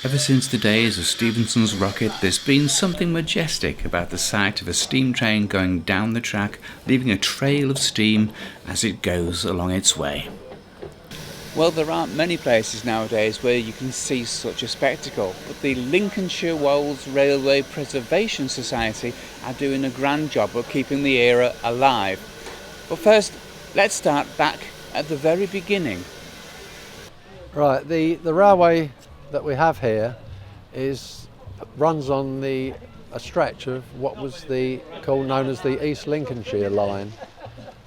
Ever since the days of Stephenson's rocket, there's been something majestic about the sight of a steam train going down the track, leaving a trail of steam as it goes along its way. Well, there aren't many places nowadays where you can see such a spectacle, but the Lincolnshire Wolds Railway Preservation Society are doing a grand job of keeping the era alive. But first, let's start back at the very beginning. Right, the railway that we have here runs on a stretch of what was known as the East Lincolnshire line,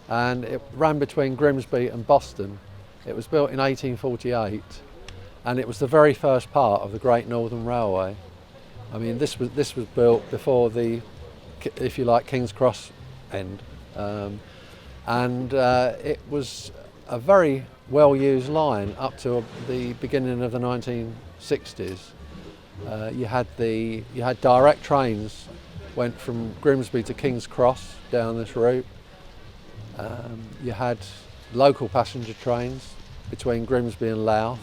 and it ran between Grimsby and Boston. It was built in 1848, and it was the very first part of the Great Northern Railway. I mean, this was built before the, if you like, King's Cross end, and it was a very well-used line up to the beginning of the 1960s. You had direct trains went from Grimsby to King's Cross down this route. You had local passenger trains between Grimsby and Louth.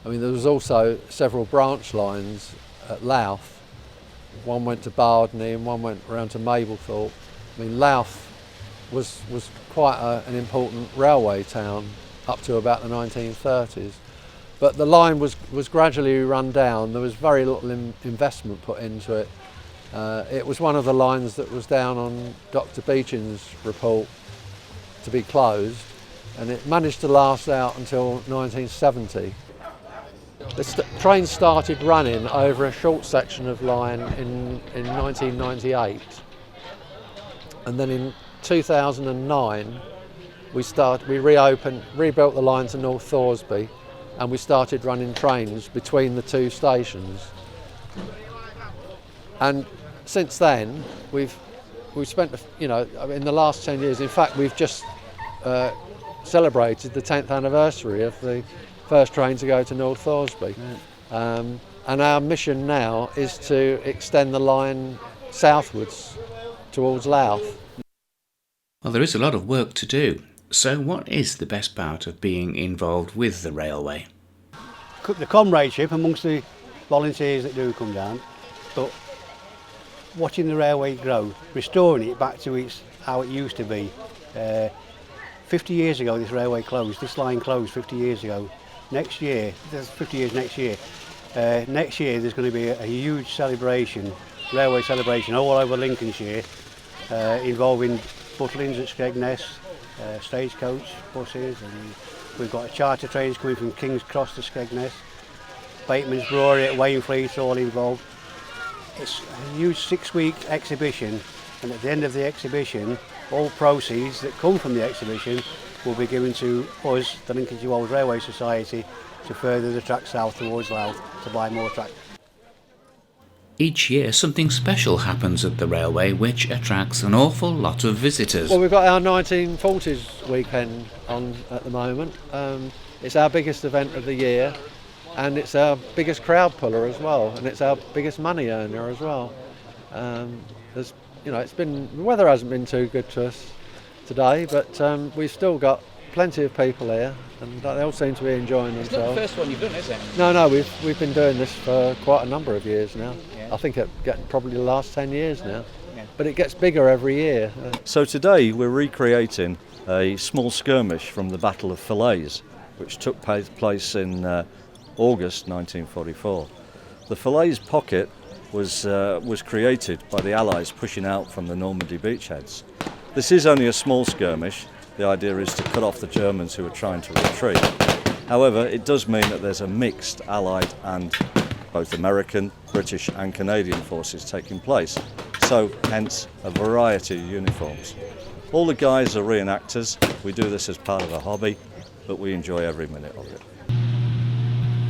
I mean, there was also several branch lines at Louth. One went to Bardney and one went around to Mablethorpe. I mean, Louth was quite an important railway town up to about the 1930s. But the line was gradually run down. There was very little investment put into it. It was one of the lines that was down on Dr. Beecham's report to be closed, and it managed to last out until 1970. The train started running over a short section of line in 1998, and then in 2009 we rebuilt the line to North Thoresby, and we started running trains between the two stations. And since then we've spent, in the last 10 years, in fact we've just celebrated the 10th anniversary of the first train to go to North Thoresby. And our mission now is to extend the line southwards towards Louth. Well, there is a lot of work to do. So what is the best part of being involved with the railway? The comradeship amongst the volunteers that do come down, but watching the railway grow, restoring it back to how it used to be. 50 years ago this railway closed, this line closed 50 years ago. Next year, there's 50 years next year. Next year there's going to be a huge celebration, railway celebration all over Lincolnshire, involving Butlins at Skegness, stagecoach buses, and we've got charter trains coming from King's Cross to Skegness, Bateman's Brewery at Wainfleet, all involved. It's a huge 6-week exhibition, and at the end of the exhibition, all proceeds that come from the exhibition will be given to us, the Lincolnshire Wolds Railway Society, to further the track south towards Louth to buy more track. Each year something special happens at the railway which attracts an awful lot of visitors. Well, we've got our 1940s weekend on at the moment. It's our biggest event of the year, and it's our biggest crowd puller as well, and it's our biggest money earner as well. The weather hasn't been too good to us today, but we've still got plenty of people here, and they all seem to be enjoying themselves. It's not the first one you've done, is it? No, we've been doing this for quite a number of years now. Yeah. I think it probably the last 10 years now. Yeah. But it gets bigger every year. So today we're recreating a small skirmish from the Battle of Falaise, which took place in August 1944. The Falaise pocket was created by the Allies pushing out from the Normandy beachheads. This is only a small skirmish. The idea is to cut off the Germans who are trying to retreat. However, it does mean that there's a mixed Allied and both American, British and Canadian forces taking place. So, hence, a variety of uniforms. All the guys are reenactors. We do this as part of a hobby, but we enjoy every minute of it.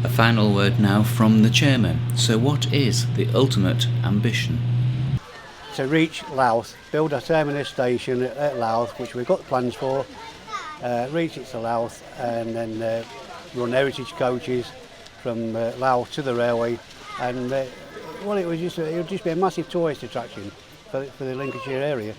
A final word now from the chairman. So what is the ultimate ambition? To reach Louth, build a terminus station at Louth, which we've got plans for, reach it to Louth, and then run heritage coaches from Louth to the railway, and it would just be a massive tourist attraction for the Lincolnshire area.